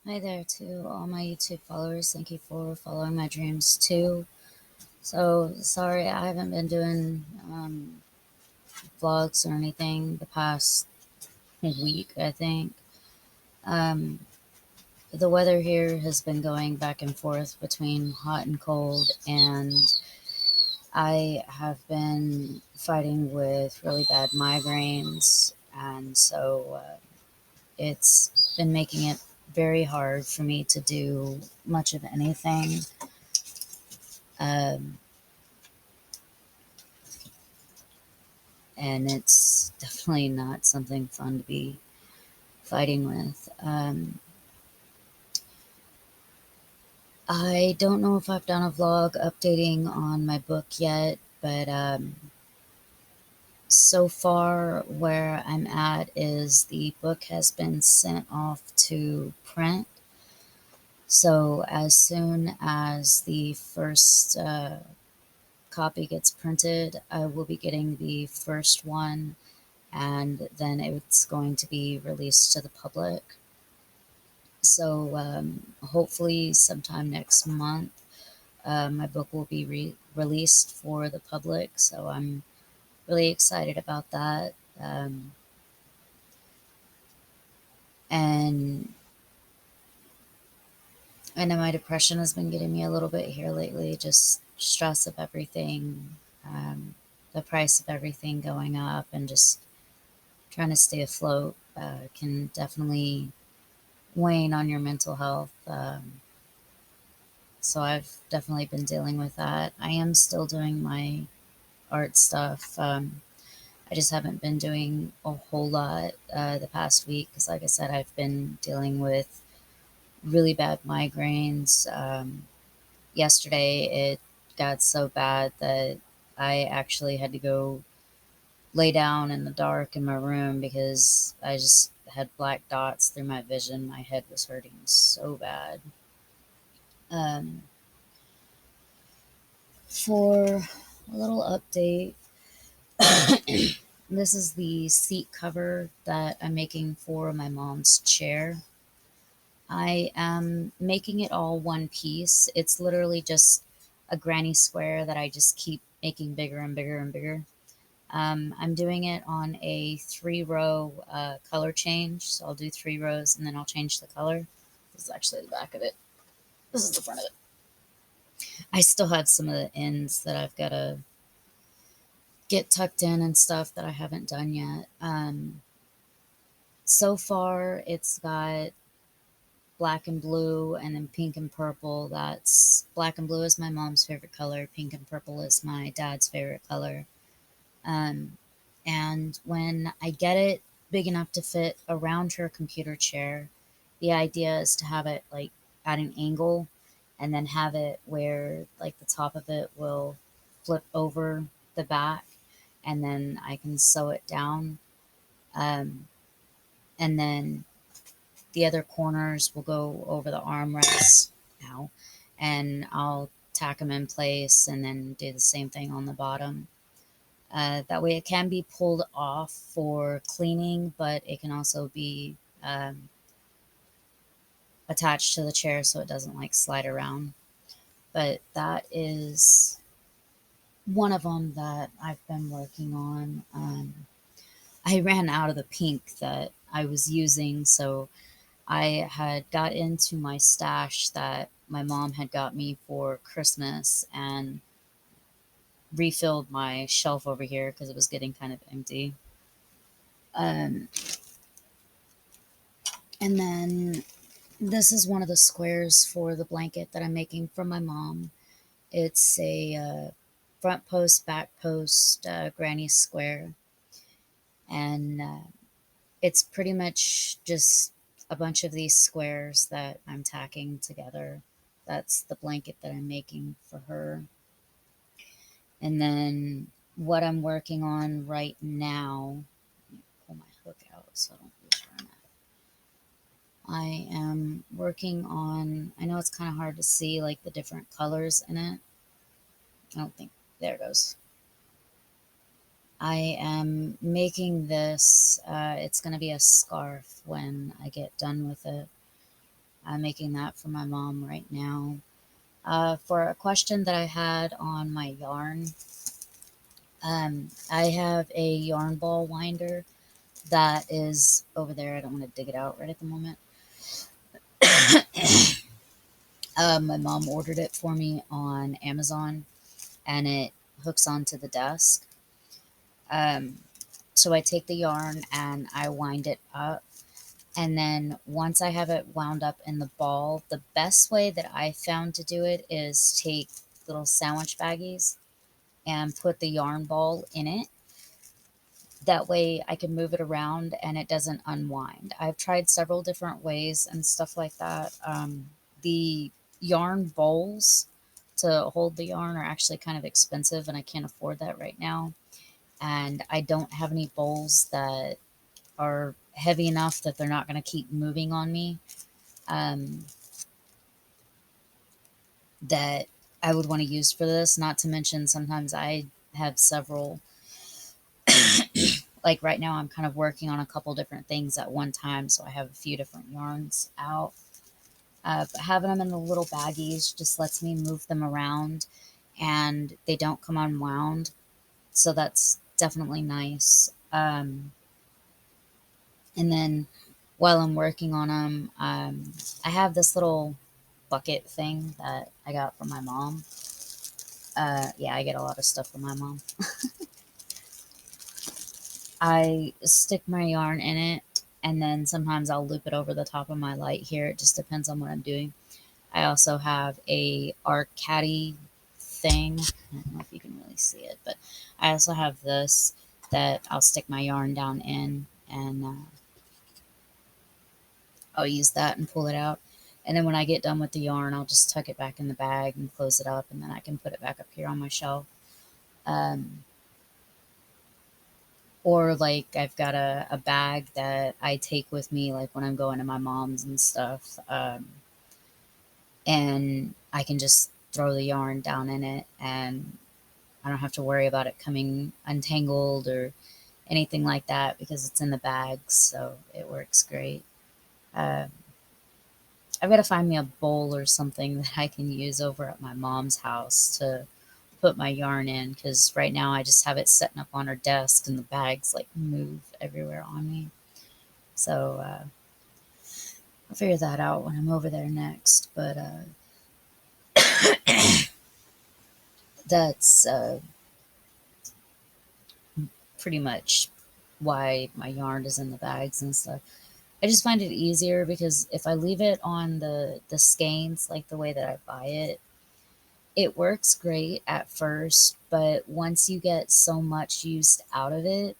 Hi there to all my YouTube followers. Thank you for following my dreams too. So sorry I haven't been doing vlogs or anything the past week, I think. Um, the weather here has been going back and forth between hot and cold, and I have been fighting with really bad migraines, and so it's been making it very hard for me to do much of anything. Um, and it's definitely not something fun to be fighting with. I don't know if I've done a vlog updating on my book yet, but so far where I'm at is the book has been sent off to print. So as soon as the first copy gets printed, I will be getting the first one, and then it's going to be released to the public. So hopefully, sometime next month, my book will be released for the public. So I'm really excited about that. And I know my depression has been getting me a little bit here lately, just stress of everything, the price of everything going up, and just trying to stay afloat can definitely wane on your mental health. So I've definitely been dealing with that. I am still doing my art stuff. I just haven't been doing a whole lot the past week because, like I said, I've been dealing with really bad migraines. Yesterday, it got so bad that I actually had to go lay down in the dark in my room because I just had black dots through my vision. My head was hurting so bad. Um, for a little update, this is the seat cover that I'm making for my mom's chair. I am making it all one piece. It's literally just a granny square that I just keep making bigger and bigger and bigger. I'm doing it on a 3 row color change. So I'll do 3 rows and then I'll change the color. This is actually the back of it. This is the front of it. I still have some of the ends that I've got to get tucked in and stuff that I haven't done yet. So far, it's got black and blue and then pink and purple. That's black and blue is my mom's favorite color. Pink and purple is my dad's favorite color. Um, and when I get it big enough to fit around her computer chair, the idea is to have it like at an angle and then have it where like the top of it will flip over the back and then I can sew it down. Um, and then the other corners will go over the armrests now, and I'll tack them in place and then do the same thing on the bottom. That way it can be pulled off for cleaning, but it can also be attached to the chair so it doesn't like slide around. But that is one of them that I've been working on. I ran out of the pink that I was using, so I had got into my stash that my mom had got me for Christmas and refilled my shelf over here because it was getting kind of empty. Um, and then this is one of the squares for the blanket that I'm making from my mom. It's a front post, back post, granny square. And it's pretty much just a bunch of these squares that I'm tacking together. That's the blanket that I'm making for her. And then what I'm working on right now, let me pull my hook out so I don't lose where I'm at. I am working on, I know it's kind of hard to see like the different colors in it. I don't think, there it goes. I am making this, it's going to be a scarf when I get done with it. I'm making that for my mom right now. For a question that I had on my yarn, I have a yarn ball winder that is over there. I don't want to dig it out right at the moment. My mom ordered it for me on Amazon, and it hooks onto the desk. Um, so I take the yarn and I wind it up. And then once I have it wound up in the ball, the best way that I found to do it is take little sandwich baggies and put the yarn ball in it. That way I can move it around and it doesn't unwind. I've tried several different ways and stuff like that. The yarn bowls to hold the yarn are actually kind of expensive and I can't afford that right now. And I don't have any bowls that are heavy enough that they're not going to keep moving on me. Um, that I would want to use for this. Not to mention, sometimes I have several, like right now, I'm kind of working on a couple different things at one time, so I have a few different yarns out. But having them in the little baggies just lets me move them around and they don't come unwound. So that's definitely nice. And then while I'm working on them, I have this little bucket thing that I got from my mom. Yeah, I get a lot of stuff from my mom. I stick my yarn in it, and then sometimes I'll loop it over the top of my light here. It just depends on what I'm doing. I also have a Arc Caddy thing. I don't know if you can really see it, but I also have this that I'll stick my yarn down in, and I'll use that and pull it out. And then when I get done with the yarn, I'll just tuck it back in the bag and close it up, and then I can put it back up here on my shelf. Um, or like I've got a bag that I take with me, like when I'm going to my mom's and stuff, and I can just throw the yarn down in it, and I don't have to worry about it coming untangled or anything like that because it's in the bag, so it works great. Um, I've got to find me a bowl or something that I can use over at my mom's house to put my yarn in because right now I just have it sitting up on her desk and the bags like move everywhere on me. So I'll figure that out when I'm over there next. But that's pretty much why my yarn is in the bags and stuff. I just find it easier because if I leave it on the skeins like the way that I buy it, it works great at first, but once you get so much used out of it,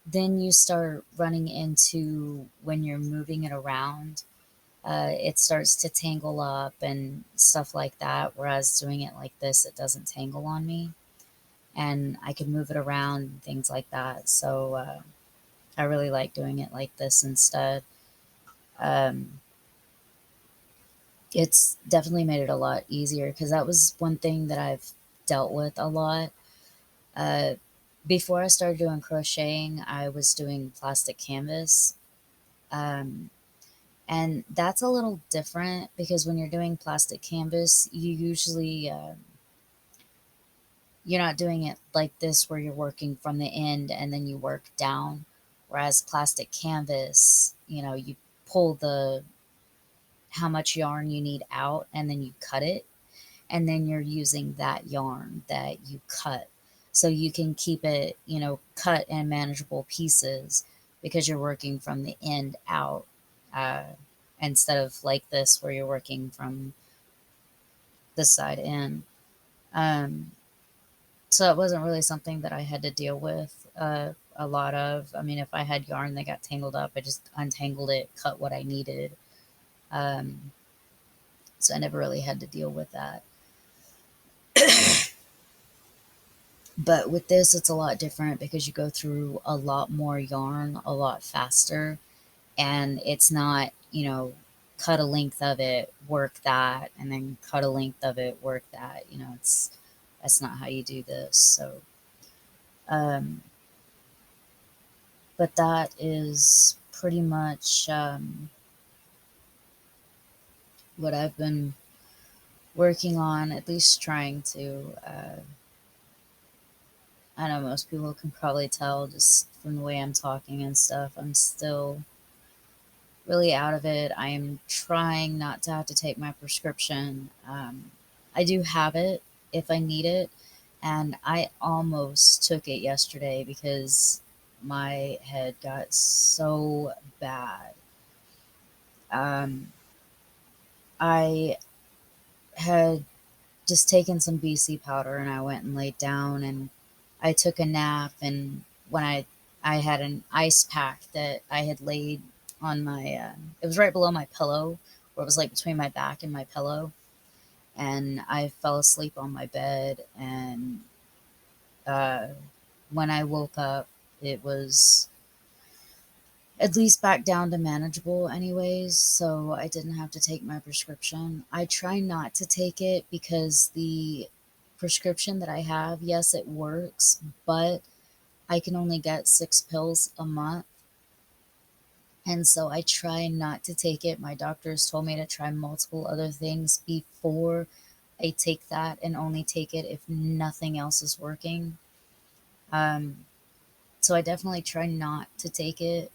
then you start running into when you're moving it around, it starts to tangle up and stuff like that. Whereas doing it like this, it doesn't tangle on me, and I can move it around and things like that. So I really like doing it like this instead. Um, it's definitely made it a lot easier because that was one thing that I've dealt with a lot. Uh, Before I started doing crocheting, I was doing plastic canvas. Um, and that's a little different because when you're doing plastic canvas, you usually, you're not doing it like this where you're working from the end and then you work down. Whereas plastic canvas, you pull the how much yarn you need out and then you cut it, and then you're using that yarn that you cut. So you can keep it, cut in manageable pieces because you're working from the end out, uh, instead of like this where you're working from this side in. Um, so it wasn't really something that I had to deal with a lot of. I mean, if I had yarn that got tangled up, I just untangled it, cut what I needed. Um, so I never really had to deal with that. But with this, it's a lot different because you go through a lot more yarn a lot faster. And it's not, cut a length of it, work that, and then cut a length of it, work that. That's not how you do this. So, um, but that is pretty much what I've been working on, at least trying to. I know most people can probably tell just from the way I'm talking and stuff. I'm still really out of it. I am trying not to have to take my prescription. I do have it if I need it, and I almost took it yesterday because my head got so bad. Um, I had just taken some BC powder and I went and laid down and I took a nap, and when I had an ice pack that I had laid on my it was right below my pillow, where it was like between my back and my pillow, and I fell asleep on my bed, and uh, when I woke up it was at least back down to manageable anyways, so I didn't have to take my prescription. I try not to take it because the prescription that I have, yes, it works, but I can only get 6 pills a month. And so I try not to take it. My doctors told me to try multiple other things before I take that and only take it if nothing else is working. Um, so I definitely try not to take it.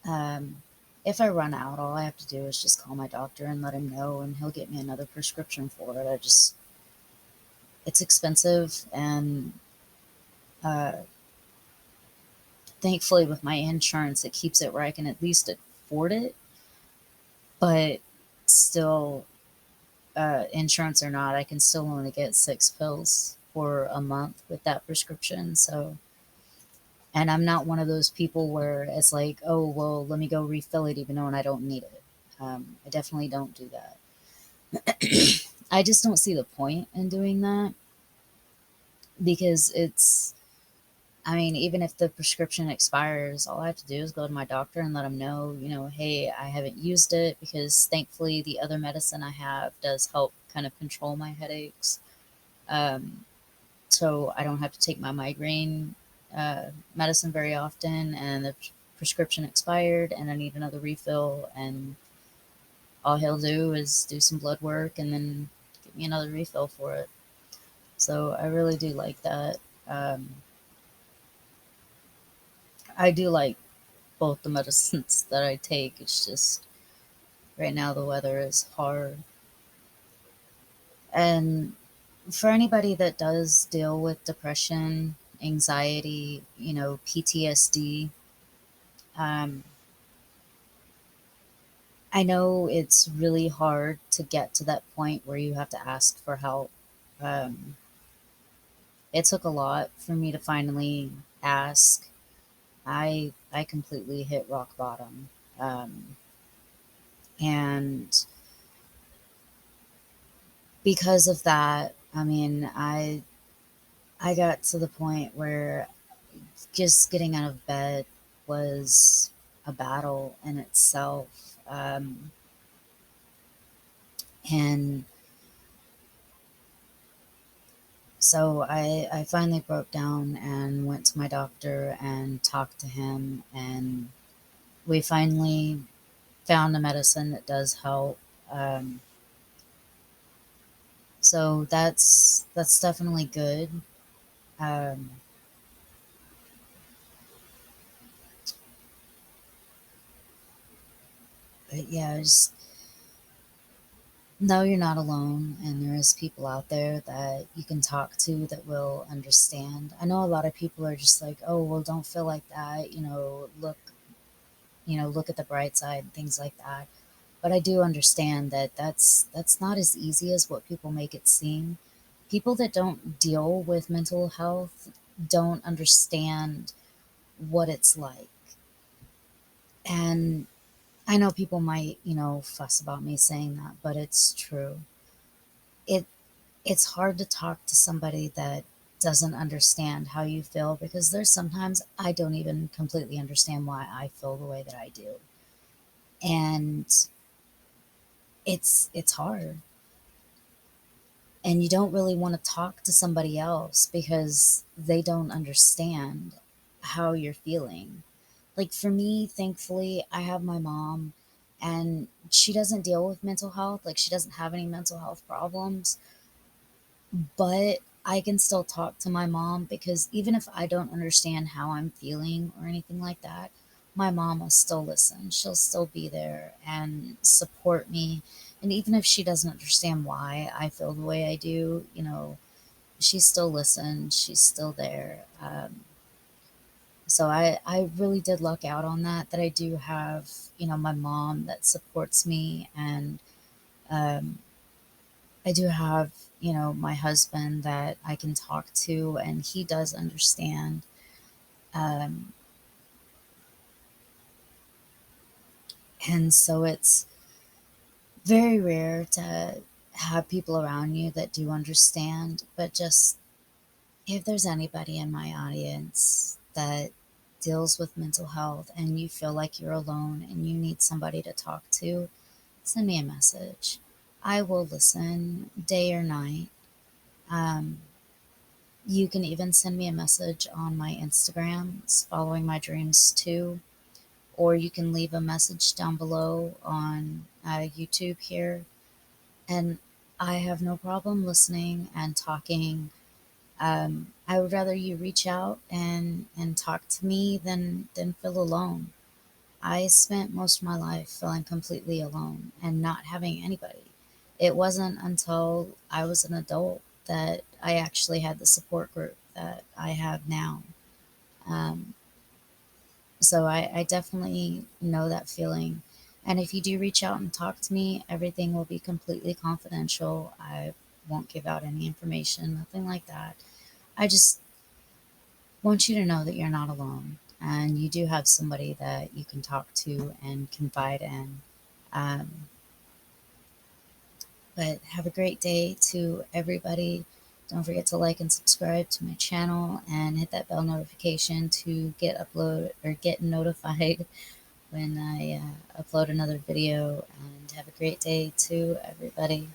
Um, if I run out, all I have to do is just call my doctor and let him know, and he'll get me another prescription for it. It's expensive, and uh, thankfully, with my insurance, it keeps it where I can at least afford it. But still, insurance or not, I can still only get 6 pills for a month with that prescription. So, and I'm not one of those people where it's like, oh, well, let me go refill it even though I don't need it. I definitely don't do that. I just don't see the point in doing that because I mean, even if the prescription expires, all I have to do is go to my doctor and let them know, hey, I haven't used it because thankfully the other medicine I have does help kind of control my headaches. Um, so I don't have to take my migraine medicine very often, and the prescription expired, and I need another refill, and all he'll do is do some blood work and then give me another refill for it. So I really do like that. Um, I do like both the medicines that I take. It's just right now the weather is hard. And for anybody that does deal with depression, anxiety, PTSD, um, I know it's really hard to get to that point where you have to ask for help. Um, it took a lot for me to finally ask. I completely hit rock bottom, um, and because of that, I mean, I got to the point where just getting out of bed was a battle in itself, and so I finally broke down and went to my doctor and talked to him, and we finally found a medicine that does help. Um, so that's definitely good. Um, but yeah, just know you're not alone, and there is people out there that you can talk to that will understand. I know a lot of people are just like, oh, well, don't feel like that. Look at the bright side, things like that. But I do understand that that's not as easy as what people make it seem. People that don't deal with mental health don't understand what it's like. And I know people might, fuss about me saying that, but it's true. It it's hard to talk to somebody that doesn't understand how you feel, because there's sometimes I don't even completely understand why I feel the way that I do. And it's hard. And you don't really want to talk to somebody else because they don't understand how you're feeling. Like for me, thankfully, I have my mom, and she doesn't deal with mental health. Like, she doesn't have any mental health problems, but I can still talk to my mom because even if I don't understand how I'm feeling or anything like that, my mom will still listen. She'll still be there and support me. And even if she doesn't understand why I feel the way I do, she still listens. She's still there. So I really did luck out on that I do have, my mom that supports me, and um, I do have, my husband that I can talk to, and he does understand. Um, and so it's very rare to have people around you that do understand, but just if there's anybody in my audience that deals with mental health and you feel like you're alone and you need somebody to talk to, send me a message. I will listen day or night. Um, you can even send me a message on my Instagram. It's Following My Dreams too. Or you can leave a message down below on YouTube here. And I have no problem listening and talking. I would rather you reach out and talk to me than feel alone. I spent most of my life feeling completely alone and not having anybody. It wasn't until I was an adult that I actually had the support group that I have now. Um, so I definitely know that feeling. And if you do reach out and talk to me, everything will be completely confidential. I won't give out any information, nothing like that. I just want you to know that you're not alone and you do have somebody that you can talk to and confide in. Um, but have a great day to everybody. Don't forget to like and subscribe to my channel and hit that bell notification to get notified when I upload another video. And have a great day to everybody.